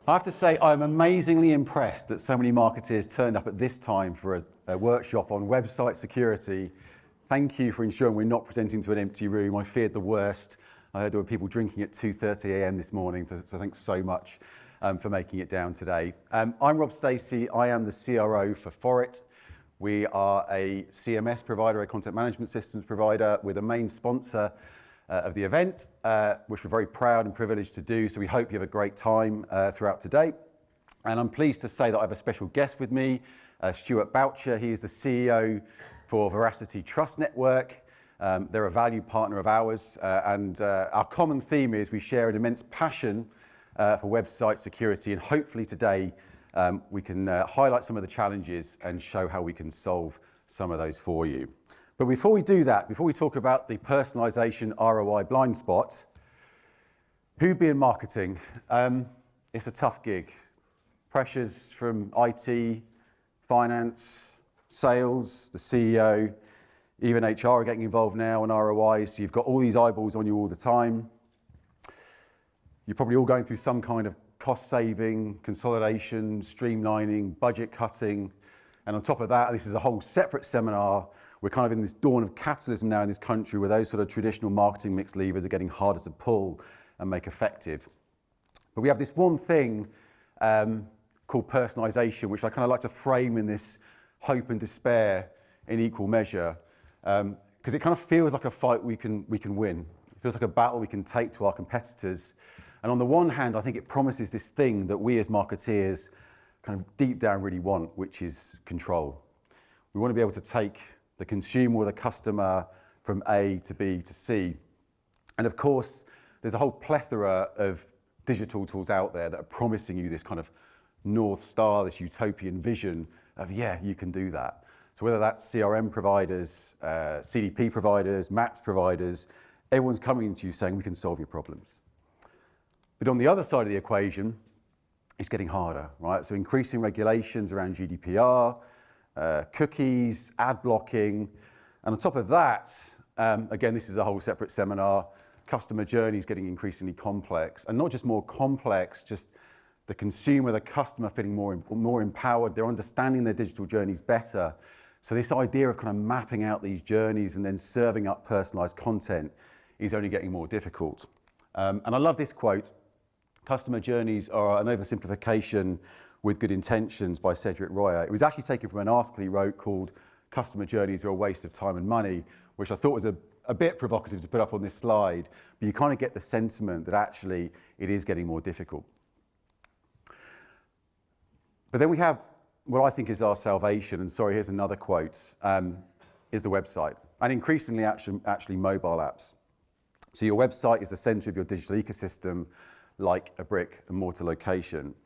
I have to say I'm amazingly impressed that so many marketeers turned up at this time for a workshop on website security. Thank you for ensuring we're not presenting to an empty room. I feared the worst. I heard there were people drinking at 2:30 a.m. this morning, so thanks so much for making it down today. I'm Rob Stacey. I am the CRO for Forrit. We are a CMS provider, a content management systems provider. We're the main sponsor of the event, which we're very proud and privileged to do. So we hope you have a great time throughout today. And I'm pleased to say that I have a special guest with me, Stewart Boutcher. He is the CEO for Veracity Trust Network. They're a valued partner of ours. And our common theme is we share an immense passion for website security. And hopefully today we can highlight some of the challenges and show how we can solve some of those for you. But before we do that, before we talk about the personalisation ROI blind spot, who'd be in marketing? It's a tough gig. Pressures from IT, finance, sales, the CEO, even HR are getting involved now in ROIs. So you've got all these eyeballs on you all the time. You're probably all going through some kind of cost saving, consolidation, streamlining, budget cutting. And on top of that, this is a whole separate seminar. We're kind of in this dawn of capitalism now in this country where those sort of traditional marketing mix levers are getting harder to pull and make effective. But we have this one thing called personalisation, which I kind of like to frame in this hope and despair in equal measure, because it kind of feels like a fight we can win. It feels like a battle we can take to our competitors. And on the one hand, I think it promises this thing that we as marketeers kind of deep down really want, which is control. We want to be able to take the consumer or the customer from A to B to C. And of course, there's a whole plethora of digital tools out there that are promising you this kind of North Star, this utopian vision of, yeah, you can do that. So whether that's CRM providers, CDP providers, maps providers, everyone's coming to you saying we can solve your problems. But on the other side of the equation, it's getting harder, right? So increasing regulations around GDPR, cookies, ad blocking, and on top of that, again, this is a whole separate seminar, customer journey is getting increasingly complex, and not just more complex, just the consumer, the customer feeling more empowered, they're understanding their digital journeys better. So this idea of kind of mapping out these journeys and then serving up personalized content is only getting more difficult. And I love this quote, customer journeys are an oversimplification with good intentions by Cedric Royer. It was actually taken from an article he wrote called Customer Journeys Are a Waste of Time and Money, which I thought was a bit provocative to put up on this slide, but you kind of get the sentiment that actually it is getting more difficult. But then we have what I think is our salvation, and sorry, here's another quote, is the website, and increasingly actually mobile apps. So your website is the center of your digital ecosystem, like a brick and mortar location.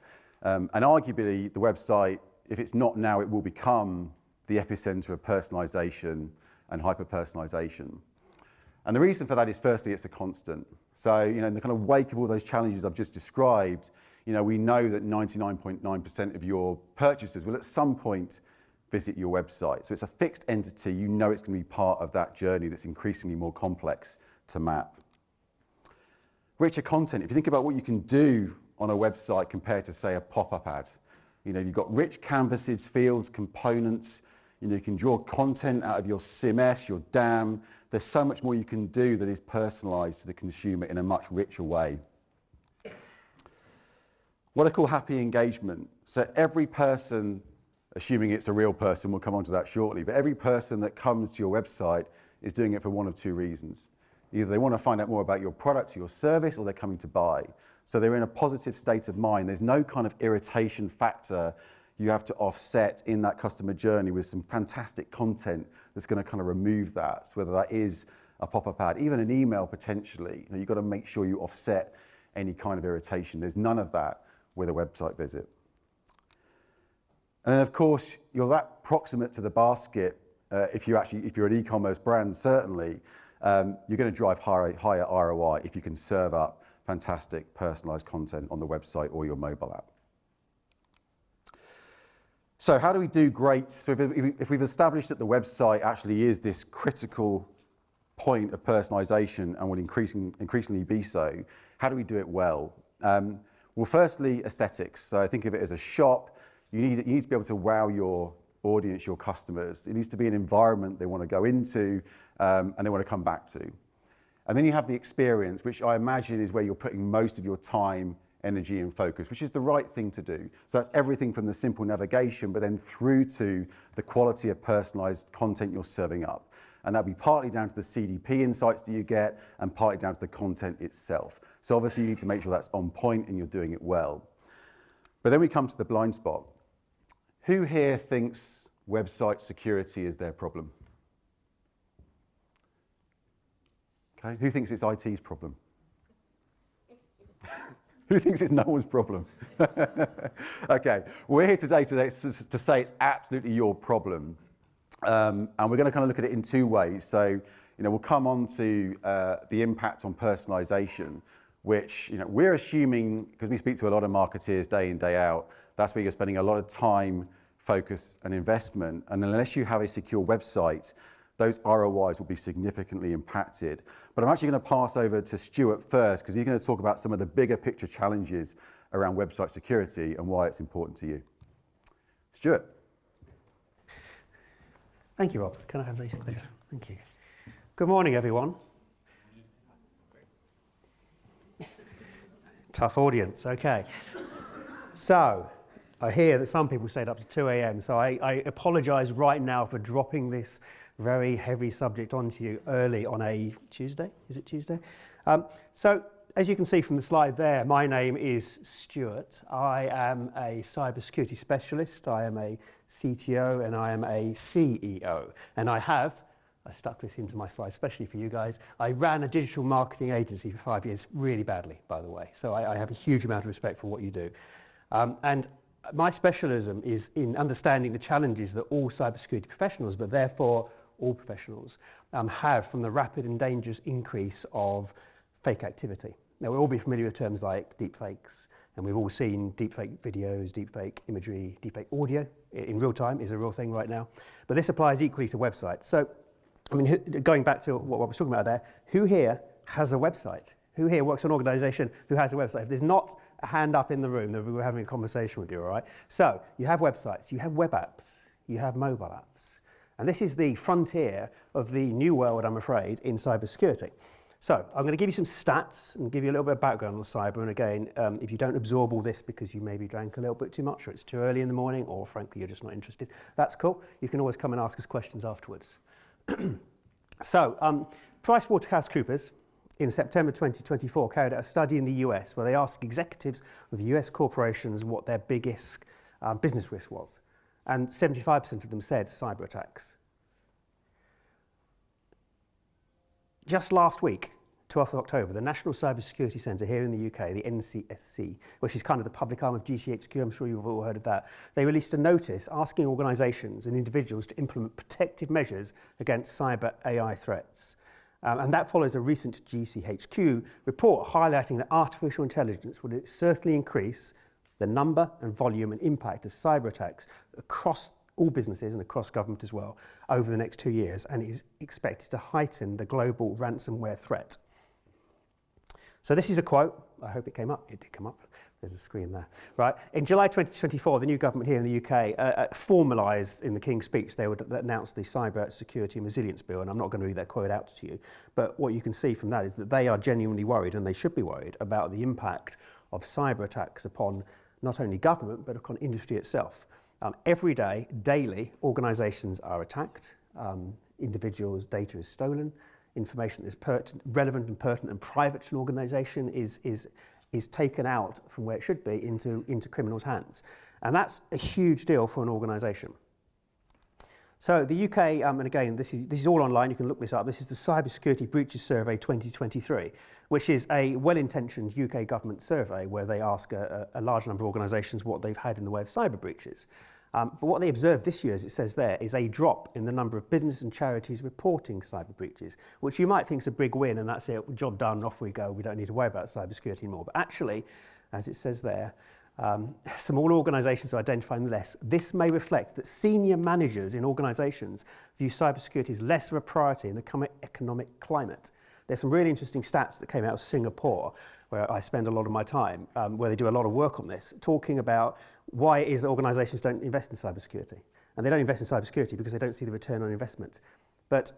And arguably, the website, if it's not now, it will become the epicenter of personalization and hyper-personalization. And the reason for that is, firstly, it's a constant. So, in the kind of wake of all those challenges I've just described, we know that 99.9% of your purchasers will at some point visit your website. So it's a fixed entity. It's going to be part of that journey that's increasingly more complex to map. Richer content. If you think about what you can do on a website compared to, say, a pop-up ad. You've got rich canvases, fields, components. You can draw content out of your CMS, your DAM. There's so much more you can do that is personalized to the consumer in a much richer way. What I call happy engagement. So every person, assuming it's a real person, we'll come on to that shortly, but every person that comes to your website is doing it for one of two reasons. Either they want to find out more about your product or your service, or they're coming to buy. So they're in a positive state of mind. There's no kind of irritation factor you have to offset in that customer journey with some fantastic content that's going to kind of remove that. So whether that is a pop-up ad, even an email potentially, you've got to make sure you offset any kind of irritation. There's none of that with a website visit. And then of course, you're that proximate to the basket, if you're an e-commerce brand, certainly, you're going to drive higher ROI if you can serve up fantastic personalized content on the website or your mobile app. So how do we do great? So if we've established that the website actually is this critical point of personalization and will increasingly be so, how do we do it well? Well, firstly, aesthetics. So think of it as a shop. You need to be able to wow your audience, your customers. It needs to be an environment they want to go into and they want to come back to. And then you have the experience, which I imagine is where you're putting most of your time, energy and focus, which is the right thing to do. So that's everything from the simple navigation, but then through to the quality of personalized content you're serving up. And that'll be partly down to the CDP insights that you get and partly down to the content itself. So obviously you need to make sure that's on point and you're doing it well. But then we come to the blind spot. Who here thinks website security is their problem? Okay, who thinks it's IT's problem? Who thinks it's no one's problem? Okay, we're here today to say it's absolutely your problem. And we're going to kind of look at it in two ways. So, we'll come on to the impact on personalisation, which, we're assuming, because we speak to a lot of marketeers day in, day out, that's where you're spending a lot of time, focus and investment. And unless you have a secure website, those ROIs will be significantly impacted. But I'm actually going to pass over to Stewart first, because he's going to talk about some of the bigger picture challenges around website security and why it's important to you. Stewart. Thank you, Rob. Can I have these? Thank you. Good morning, everyone. Tough audience, okay. So, I hear that some people stayed up to 2 a.m, so I apologise right now for dropping this very heavy subject onto you early on a Tuesday. Is it Tuesday? So, as you can see from the slide there, my name is Stewart. I am a cybersecurity specialist, I am a CTO, and I am a CEO. And I stuck this into my slide, especially for you guys. I ran a digital marketing agency for 5 years, really badly, by the way. So I have a huge amount of respect for what you do. And my specialism is in understanding the challenges that all cybersecurity professionals, but therefore all professionals, have from the rapid and dangerous increase of fake activity. Now, we'll all be familiar with terms like deepfakes, and we've all seen deepfake videos, deepfake imagery, deepfake audio in real time is a real thing right now. But this applies equally to websites. So, going back to what I was talking about there, who here has a website? Who here works for an organisation who has a website? If there's not a hand up in the room, then we're having a conversation with you, all right? So, you have websites, you have web apps, you have mobile apps. And this is the frontier of the new world, I'm afraid, in cybersecurity. So I'm going to give you some stats and give you a little bit of background on cyber. And again, if you don't absorb all this because you maybe drank a little bit too much or it's too early in the morning or frankly you're just not interested, that's cool. You can always come and ask us questions afterwards. So PricewaterhouseCoopers in September 2024 carried out a study in the US where they asked executives of US corporations what their biggest business risk was. And 75% of them said cyber attacks. Just last week, 12th of October, the National Cybersecurity Centre here in the UK, the NCSC, which is kind of the public arm of GCHQ, I'm sure you've all heard of that, they released a notice asking organisations and individuals to implement protective measures against cyber AI threats. And that follows a recent GCHQ report highlighting that artificial intelligence will certainly increase the number and volume and impact of cyber attacks across all businesses and across government as well over the next 2 years, and is expected to heighten the global ransomware threat. So this is a quote. I hope it came up. It did come up. There's a screen there. Right. In July 2024, the new government here in the UK formalised in the King's Speech, they would announce the Cyber Security and Resilience Bill, and I'm not going to read that quote out to you, but what you can see from that is that they are genuinely worried, and they should be worried, about the impact of cyber attacks upon not only government, but upon industry itself. Every day, daily, organisations are attacked, individuals' data is stolen, information that is relevant and pertinent and private to an organisation is taken out from where it should be into criminals' hands. And that's a huge deal for an organisation. So the UK, and again, this is all online, you can look this up, this is the Cybersecurity Breaches Survey 2023, which is a well-intentioned UK government survey where they ask a large number of organisations what they've had in the way of cyber breaches. But what they observed this year, as it says there, is a drop in the number of businesses and charities reporting cyber breaches, which you might think is a big win, and that's it, job done, off we go, we don't need to worry about cybersecurity anymore. But actually, as it says there, small organisations are identifying less. This may reflect that senior managers in organisations view cybersecurity as less of a priority in the current economic climate. There's some really interesting stats that came out of Singapore, where I spend a lot of my time, where they do a lot of work on this, talking about why it is organisations don't invest in cybersecurity. And they don't invest in cybersecurity because they don't see the return on investment. But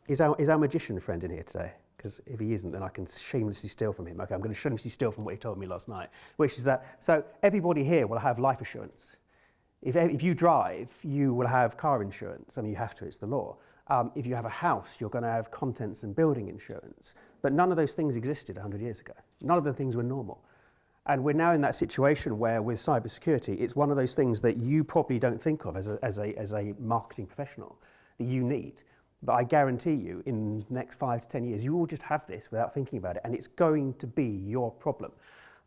is our magician friend in here today? Because if he isn't, then I can shamelessly steal from him. Okay, I'm going to shamelessly steal from what he told me last night, which is that, so everybody here will have life assurance. If you drive, you will have car insurance. I mean, you have to, it's the law. If you have a house, you're going to have contents and building insurance. But none of those things existed 100 years ago. None of the things were normal. And we're now in that situation where with cybersecurity, it's one of those things that you probably don't think of as a marketing professional that you need. But I guarantee you, in the next 5 to 10 years, you will just have this without thinking about it. And it's going to be your problem.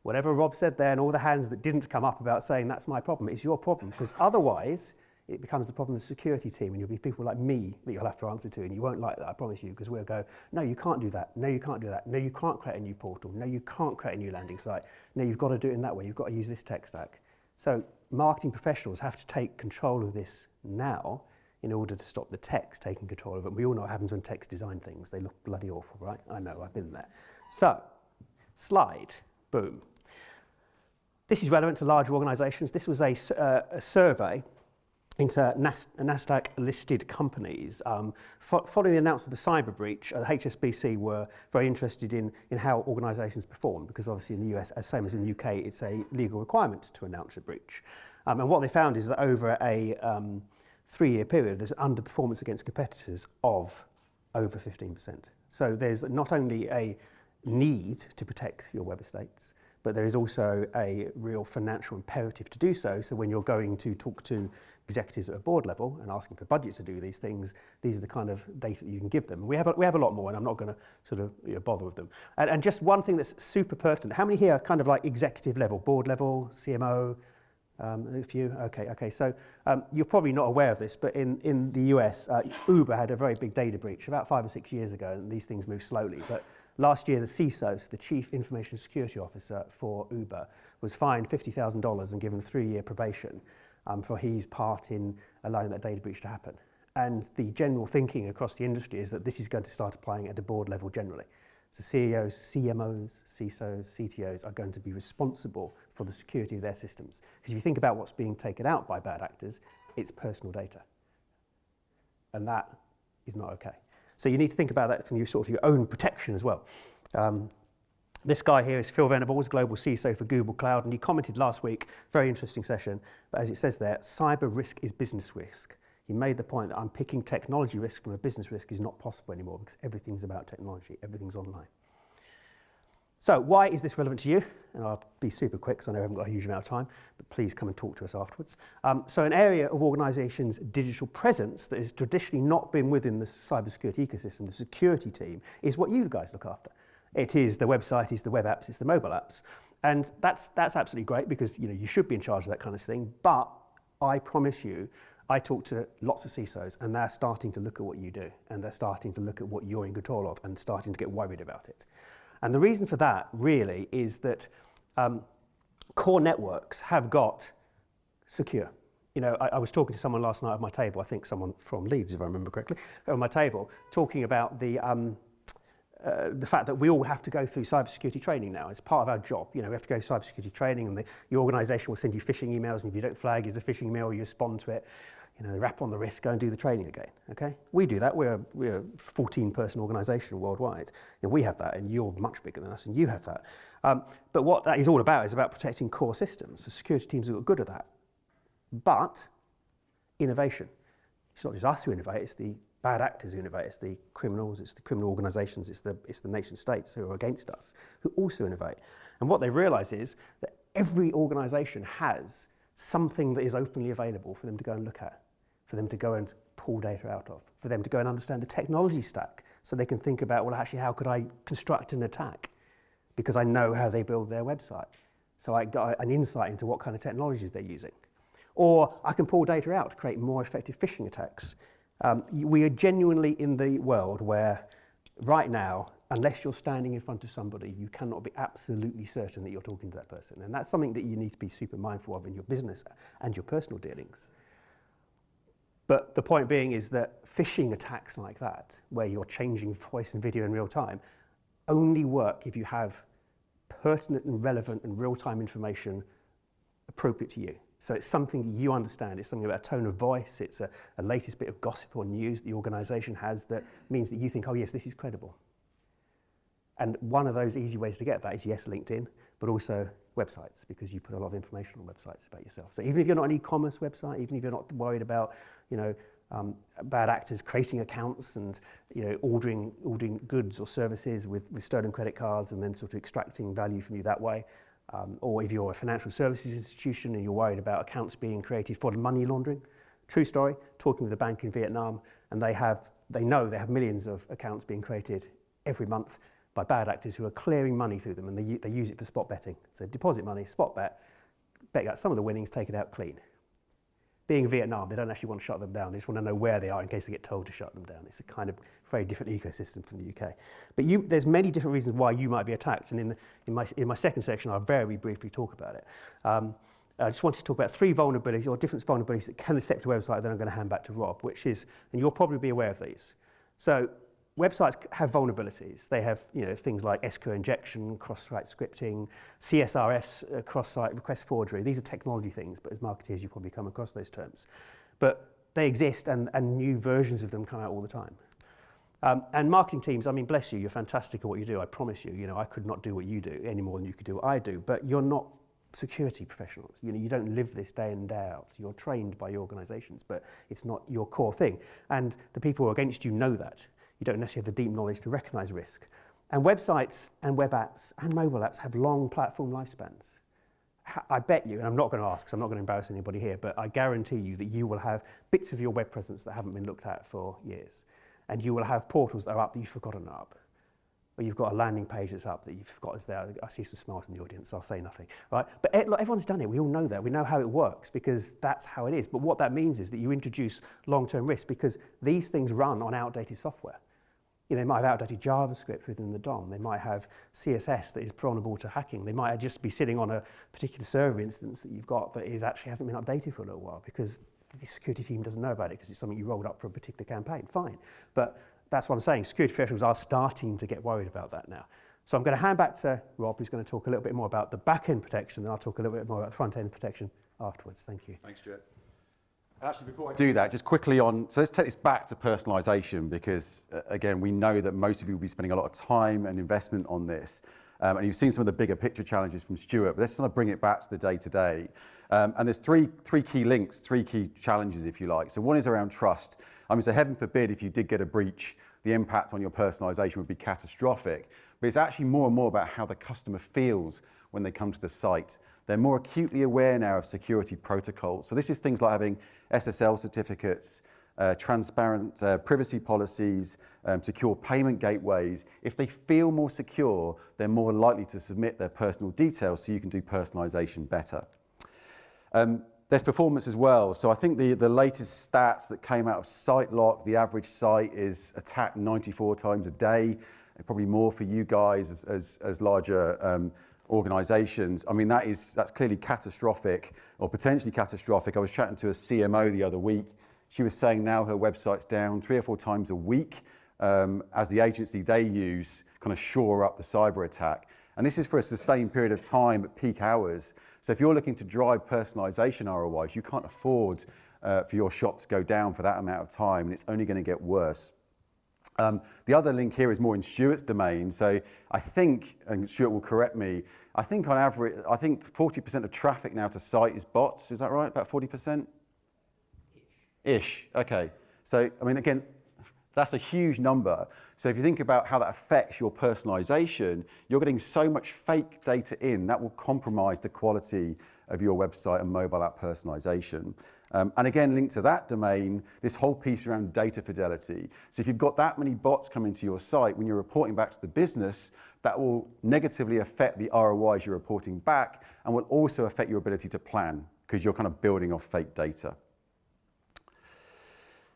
Whatever Rob said there and all the hands that didn't come up about saying that's my problem, it's your problem. Because otherwise, it becomes the problem of the security team, and you'll be people like me that you'll have to answer to, and you won't like that, I promise you, because we'll go, no, you can't do that. No, you can't do that. No, you can't create a new portal. No, you can't create a new landing site. No, you've got to do it in that way. You've got to use this tech stack. So marketing professionals have to take control of this now in order to stop the techs taking control of it. We all know what happens when techs design things. They look bloody awful, right? I know, I've been there. So, slide, boom. This is relevant to large organizations. This was a survey into NASDAQ-listed companies. Following the announcement of the cyber breach, the HSBC were very interested in how organisations perform, because obviously in the US, as same as in the UK, it's a legal requirement to announce a breach. And what they found is that over a 3-year period, there's underperformance against competitors of over 15%. So there's not only a need to protect your web estates, but there is also a real financial imperative to do so. So when you're going to talk to executives at a board level and asking for budget to do these things, these are the kind of data that you can give them. We have a lot more, and I'm not going to sort of bother with them. And just one thing that's super pertinent, how many here are kind of like executive level, board level, CMO? A few? Okay. So you're probably not aware of this, but in the US, Uber had a very big data breach about 5 or 6 years ago, and these things move slowly. But last year, the CISO, the Chief Information Security Officer for Uber, was fined $50,000 and given 3-year probation for his part in allowing that data breach to happen. And the general thinking across the industry is that this is going to start applying at the board level generally. So CEOs, CMOs, CISOs, CTOs are going to be responsible for the security of their systems. Because if you think about what's being taken out by bad actors, it's personal data. And that is not okay. So you need to think about that from your own protection as well. This guy here is Phil Venables, Global CISO for Google Cloud, and he commented last week, very interesting session, but as it says there, cyber risk is business risk. He made the point that unpicking technology risk from a business risk is not possible anymore because everything's about technology, everything's online. So why is this relevant to you? And I'll be super quick because I know I haven't got a huge amount of time, but please come and talk to us afterwards. So an area of organisations' digital presence that has traditionally not been within the cybersecurity ecosystem, the security team, is what you guys look after. It is the website, it's the web apps, it's the mobile apps. And that's absolutely great because you should be in charge of that kind of thing, but I promise you, I talk to lots of CISOs and they're starting to look at what you do and they're starting to look at what you're in control of and starting to get worried about it. And the reason for that really is that core networks have got secure. I was talking to someone last night at my table, I think someone from Leeds, if I remember correctly, at my table, talking about the fact that we all have to go through cybersecurity training now. It's part of our job. We have to go through cybersecurity training, and your organisation will send you phishing emails, and if you don't flag as a phishing email, you respond to it. Rap on the wrist, go and do the training again. Okay, we do that. We're a 14-person organisation worldwide, and we have that. And you're much bigger than us, and you have that. But what that is all about is about protecting core systems. The security teams are good at that. But innovation. It's not just us who innovate. It's the bad actors who innovate. It's the criminals. It's the criminal organisations. It's the nation states who are against us who also innovate. And what they realise is that every organisation has something that is openly available for them to go and look at, for them to go and pull data out of, for them to go and understand the technology stack so they can think about, well, actually, how could I construct an attack? Because I know how they build their website. So I got an insight into what kind of technologies they're using. Or I can pull data out to create more effective phishing attacks. We are genuinely in the world where right now, unless you're standing in front of somebody, you cannot be absolutely certain that you're talking to that person. And that's something that you need to be super mindful of in your business and your personal dealings. But the point being is that phishing attacks like that, where you're changing voice and video in real time, only work if you have pertinent and relevant and real-time information appropriate to you. So it's something that you understand. It's something about a tone of voice. It's a latest bit of gossip or news that the organisation has that means that you think, oh yes, this is credible. And one of those easy ways to get that is, yes, LinkedIn, but also websites, because you put a lot of information on websites about yourself. So even if you're not an e-commerce website, even if you're not worried about, bad actors creating accounts and, ordering goods or services with stolen credit cards and then sort of extracting value from you that way, or if you're a financial services institution and you're worried about accounts being created for money laundering. True story, talking with a bank in Vietnam, and they know they have millions of accounts being created every month by bad actors who are clearing money through them, and they use it for spot betting. So deposit money, spot bet out some of the winnings, take it out clean. Being in Vietnam, they don't actually want to shut them down. They just want to know where they are in case they get told to shut them down. It's a kind of very different ecosystem from the UK. But there's many different reasons why you might be attacked, and in my second section, I'll very briefly talk about it. I just wanted to talk about 3 vulnerabilities or different vulnerabilities that can affect a website. Then I'm going to hand back to Rob, which is, and you'll probably be aware of these. So websites have vulnerabilities. They have things like SQL injection, cross-site scripting, CSRFs, cross-site request forgery. These are technology things, but as marketeers you probably come across those terms. But they exist, and new versions of them come out all the time. And marketing teams, I mean, bless you, you're fantastic at what you do. I promise you, I could not do what you do any more than you could do what I do. But you're not security professionals. You don't live this day in and day out. You're trained by your organisations, but it's not your core thing. And the people who are against you know that. You don't necessarily have the deep knowledge to recognise risk. And websites and web apps and mobile apps have long platform lifespans. I bet you, and I'm not going to ask because I'm not going to embarrass anybody here, but I guarantee you that you will have bits of your web presence that haven't been looked at for years. And you will have portals that are up that you've forgotten are up. Or you've got a landing page that's up that you've forgotten is there. I see some smiles in the audience, I'll say nothing. Right? But everyone's done it, we all know that. We know how it works because that's how it is. But what that means is that you introduce long-term risk because these things run on outdated software. They might have outdated JavaScript within the DOM. They might have CSS that is vulnerable to hacking. They might just be sitting on a particular server instance that you've got that actually hasn't been updated for a little while because the security team doesn't know about it because it's something you rolled up for a particular campaign. Fine. But that's what I'm saying. Security professionals are starting to get worried about that now. So I'm going to hand back to Rob, who's going to talk a little bit more about the back-end protection, and I'll talk a little bit more about the front-end protection afterwards. Thank you. Thanks, Stewart. Actually, before I do that, just quickly so let's take this back to personalisation because, again, we know that most of you will be spending a lot of time and investment on this. And you've seen some of the bigger picture challenges from Stewart, but let's kind of bring it back to the day-to-day. And there's three key links, 3 key challenges, if you like. So one is around trust. So heaven forbid, if you did get a breach, the impact on your personalisation would be catastrophic. But it's actually more and more about how the customer feels when they come to the site. They're more acutely aware now of security protocols. So this is things like having SSL certificates, transparent privacy policies, secure payment gateways. If they feel more secure, they're more likely to submit their personal details so you can do personalisation better. There's performance as well. So I think the latest stats that came out of SiteLock, the average site is attacked 94 times a day, probably more for you guys as larger organisations. That's clearly catastrophic or potentially catastrophic. I was chatting to a CMO the other week. She was saying now her website's down 3 or 4 times a week as the agency they use kind of shore up the cyber attack. And this is for a sustained period of time at peak hours. So if you're looking to drive personalisation ROIs, you can't afford for your shop to go down for that amount of time, and it's only going to get worse. The other link here is more in Stewart's domain. So I think, and Stewart will correct me, I think on average, 40% of traffic now to site is bots. Is that right? About 40%? Ish. Okay. So, again, that's a huge number. So if you think about how that affects your personalization, you're getting so much fake data in that will compromise the quality of your website and mobile app personalization. And again, linked to that domain, this whole piece around data fidelity. So if you've got that many bots coming to your site, when you're reporting back to the business, that will negatively affect the ROIs you're reporting back and will also affect your ability to plan because you're kind of building off fake data.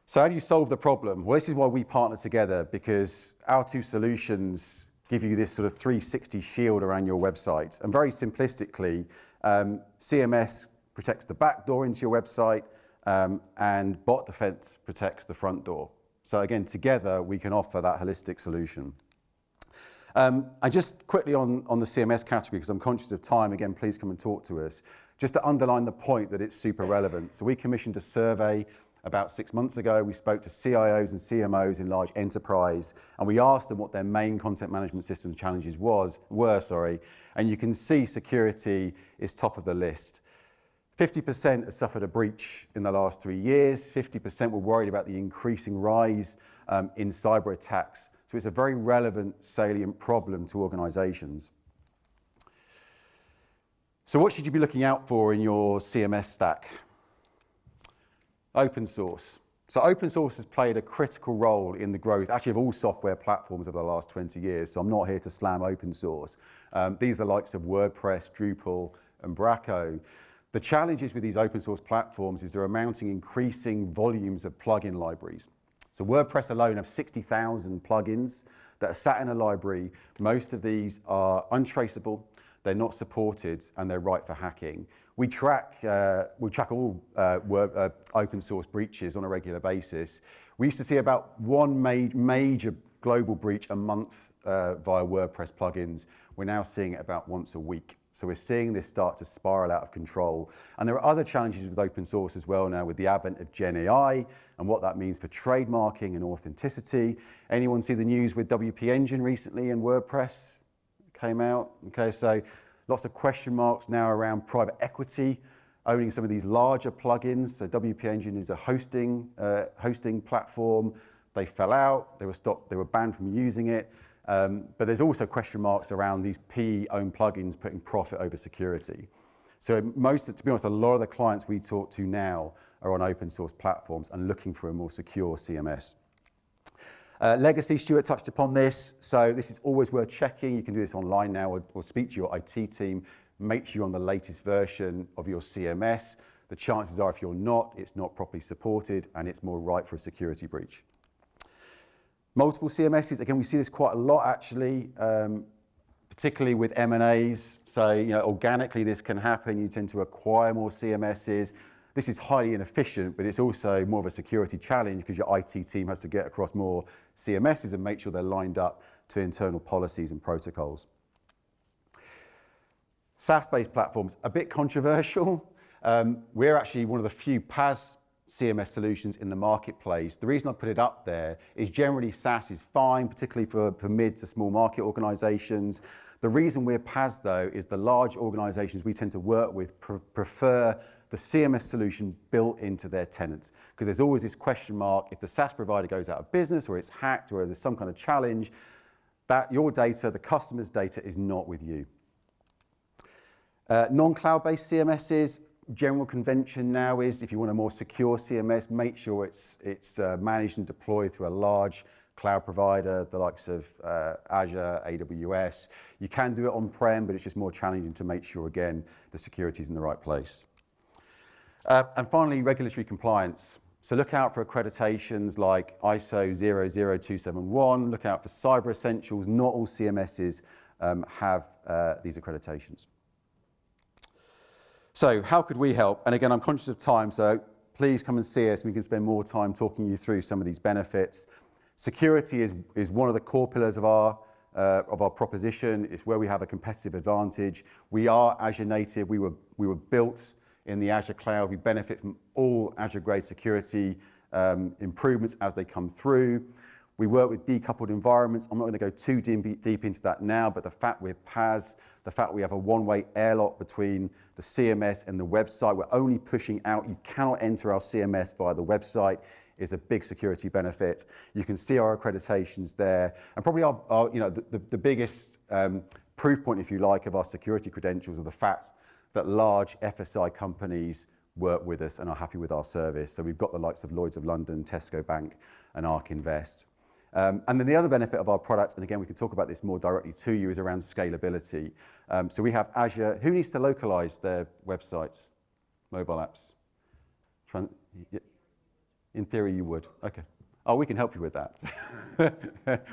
So how do you solve the problem? Well, this is why we partner together, because our 2 solutions give you this sort of 360 shield around your website. And very simplistically, CMS protects the back door into your website, and bot defense protects the front door. So again, together we can offer that holistic solution. And just quickly on the CMS category, because I'm conscious of time, again, please come and talk to us, just to underline the point that it's super relevant. So we commissioned a survey about 6 months ago. We spoke to CIOs and CMOs in large enterprise, and we asked them what their main content management system challenges were, and you can see security is top of the list. 50% have suffered a breach in the last 3 years. 50% were worried about the increasing rise in cyber attacks. So it's a very relevant, salient problem to organizations. So what should you be looking out for in your CMS stack? Open source. So open source has played a critical role in the growth, actually, of all software platforms over the last 20 years. So I'm not here to slam open source. These are the likes of WordPress, Drupal, and Braco. The challenges with these open source platforms is they're mounting increasing volumes of plugin libraries. So WordPress alone have 60,000 plugins that are sat in a library. Most of these are untraceable, they're not supported, and they're ripe for hacking. We track all open source breaches on a regular basis. We used to see about one major global breach a month via WordPress plugins. We're now seeing it about once a week. So we're seeing this start to spiral out of control. And there are other challenges with open source as well now with the advent of Gen AI and what that means for trademarking and authenticity. Anyone see the news with WP Engine recently and WordPress came out? Okay, so lots of question marks now around private equity owning some of these larger plugins. So WP Engine is a hosting platform. They fell out, they were banned from using it. But there's also question marks around these PE-owned plugins putting profit over security. So to be honest, a lot of the clients we talk to now are on open source platforms and looking for a more secure CMS. Legacy, Stewart touched upon this. So this is always worth checking. You can do this online now or speak to your IT team. Make sure you're on the latest version of your CMS. The chances are if you're not, it's not properly supported and it's more ripe for a security breach. Multiple CMSs, again, we see this quite a lot actually, particularly with M&As. So, organically this can happen. You tend to acquire more CMSs. This is highly inefficient, but it's also more of a security challenge because your IT team has to get across more CMSs and make sure they're lined up to internal policies and protocols. SaaS-based platforms, a bit controversial. We're actually one of the few PaaS CMS solutions in the marketplace. The reason I put it up there is generally SaaS is fine, particularly for mid to small market organizations. The reason we're PaaS though is the large organizations we tend to work with prefer the CMS solution built into their tenant, because there's always this question mark if the SaaS provider goes out of business or it's hacked or there's some kind of challenge, that your data, the customer's data, is not with you. Non-cloud-based CMSs, general convention now is if you want a more secure CMS, make sure it's managed and deployed through a large cloud provider, the likes of Azure, AWS. You can do it on-prem, but it's just more challenging to make sure, again, the security is in the right place. And finally, regulatory compliance. So look out for accreditations like ISO 00271. Look out for Cyber Essentials. Not all CMSs have these accreditations. So how could we help? And again, I'm conscious of time, so please come and see us. We can spend more time talking you through some of these benefits. Security is one of the core pillars of our proposition. It's where we have a competitive advantage. We are Azure native. We were built in the Azure cloud. We benefit from all Azure grade security improvements as they come through. We work with decoupled environments. I'm not going to go too deep into that now, but the fact we're PaaS, the fact we have a one-way airlock between the CMS and the website, we're only pushing out. You cannot enter our CMS via the website, is a big security benefit. You can see our accreditations there. And probably the biggest proof point, if you like, of our security credentials are the fact that large FSI companies work with us and are happy with our service. So we've got the likes of Lloyds of London, Tesco Bank, and ARK Invest. And then the other benefit of our product, and again, we can talk about this more directly to you, is around scalability. So we have Azure. Who needs to localize their websites, mobile apps? In theory, you would. Okay. Oh, we can help you with that.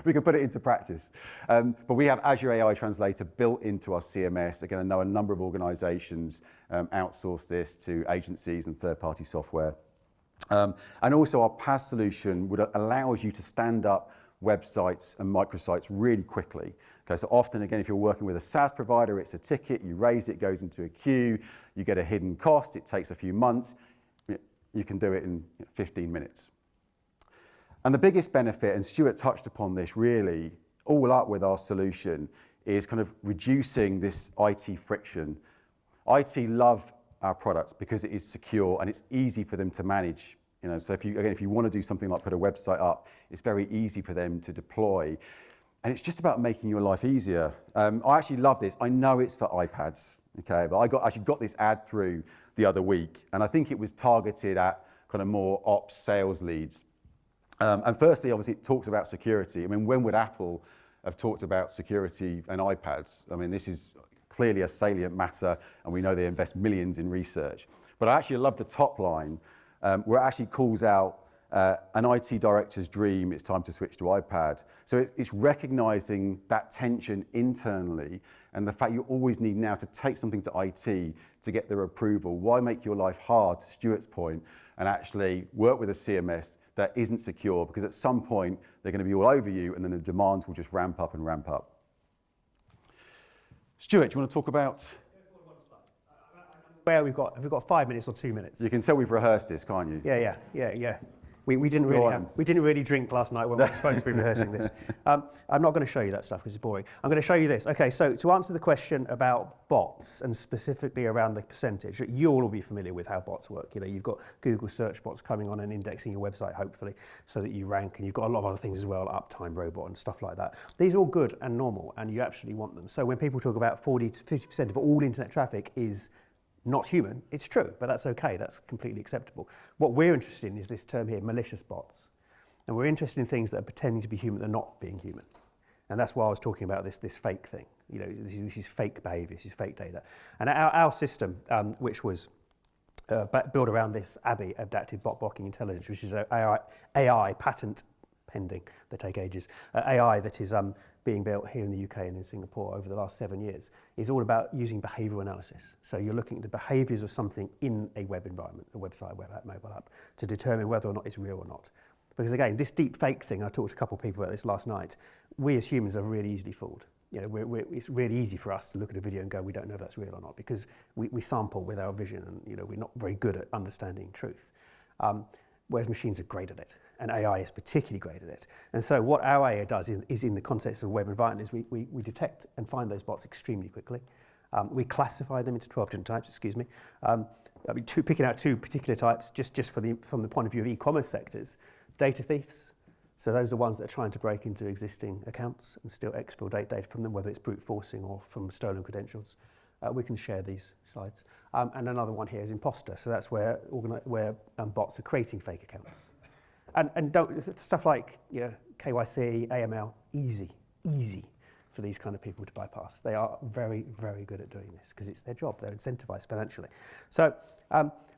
We can put it into practice. But we have Azure AI Translator built into our CMS. Again, I know a number of organizations outsource this to agencies and third-party software. And also our PaaS solution allows you to stand up websites and microsites really quickly. Okay, so often, again, if you're working with a SaaS provider, it's a ticket, you raise it, goes into a queue, you get a hidden cost, it takes a few months, you can do it in 15 minutes. And the biggest benefit, and Stewart touched upon this really, all up with our solution, is kind of reducing this IT friction. IT love our products because it is secure and it's easy for them to manage. So if you want to do something like put a website up, it's very easy for them to deploy. And it's just about making your life easier. I actually love this. I know it's for iPads, okay, but I actually got this ad through the other week, and I think it was targeted at kind of more ops sales leads. And firstly, obviously, it talks about security. I mean, when would Apple have talked about security and iPads? I mean, this is clearly a salient matter, and we know they invest millions in research. But I actually love the top line, where it actually calls out an IT director's dream, it's time to switch to iPad. So it's recognizing that tension internally and the fact you always need now to take something to IT to get their approval. Why make your life hard, to Stewart's point, and actually work with a CMS that isn't secure, because at some point they're going to be all over you and then the demands will just ramp up and ramp up. Stewart, do you want to talk about? Where have we got 5 minutes or 2 minutes? You can tell we've rehearsed this, can't you? Yeah. We didn't really drink last night when we were supposed to be rehearsing this. I'm not going to show you that stuff because it's boring. I'm going to show you this. Okay, so to answer the question about bots and specifically around the percentage, you'll all be familiar with how bots work. You've got Google search bots coming on and indexing your website, hopefully, so that you rank, and you've got a lot of other things as well, Uptime Robot and stuff like that. These are all good and normal, and you absolutely want them. So when people talk about 40 to 50% of all internet traffic is not human, it's true, but that's okay, that's completely acceptable. What we're interested in is this term here, malicious bots. And we're interested in things that are pretending to be human, that are not being human. And that's why I was talking about this fake thing. This is fake behavior, this is fake data. And our system, which was built around this ABI, Adaptive Bot Blocking Intelligence, which is an AI patent pending, they take ages, AI that is being built here in the UK and in Singapore over the last 7 years, is all about using behavioural analysis. So you're looking at the behaviours of something in a web environment, a website, web app, mobile app, to determine whether or not it's real or not. Because again, this deep fake thing, I talked to a couple of people about this last night, we as humans are really easily fooled. It's really easy for us to look at a video and go, we don't know if that's real or not, because we sample with our vision, and we're not very good at understanding truth. Whereas machines are great at it, and AI is particularly great at it. And so what our AI does is in the context of a web environment, is we detect and find those bots extremely quickly. We classify them into 12 different types, picking out two particular types, just from the point of view of e-commerce sectors. Data thieves, so those are the ones that are trying to break into existing accounts and steal data from them, whether it's brute forcing or from stolen credentials. We can share these slides. And another one here is imposter. So that's where bots are creating fake accounts. And stuff like KYC, AML, easy for these kind of people to bypass. They are very, very good at doing this because it's their job. They're incentivized financially. So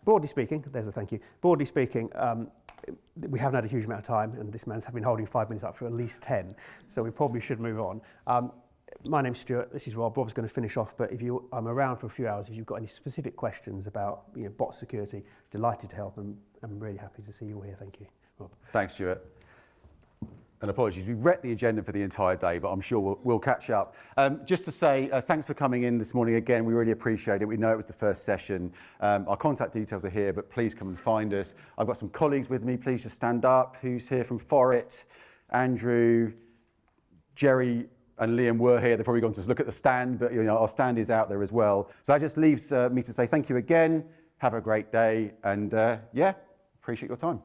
broadly speaking, there's a thank you. Broadly speaking, we haven't had a huge amount of time, and this man's been holding 5 minutes up for at least 10. So we probably should move on. My name's Stewart, this is Rob. Rob's going to finish off, but I'm around for a few hours if you've got any specific questions about bot security, delighted to help, and I'm really happy to see you all here. Thank you, Rob. Thanks, Stewart. And apologies, we've wrecked the agenda for the entire day, but I'm sure we'll catch up. Just to say, thanks for coming in this morning again. We really appreciate it. We know it was the first session. Our contact details are here, but please come and find us. I've got some colleagues with me. Please just stand up. Who's here from Forrit? Andrew, Jerry, and Liam were here. They're probably going to look at the stand, but our stand is out there as well. So that just leaves me to say thank you again. Have a great day, and appreciate your time.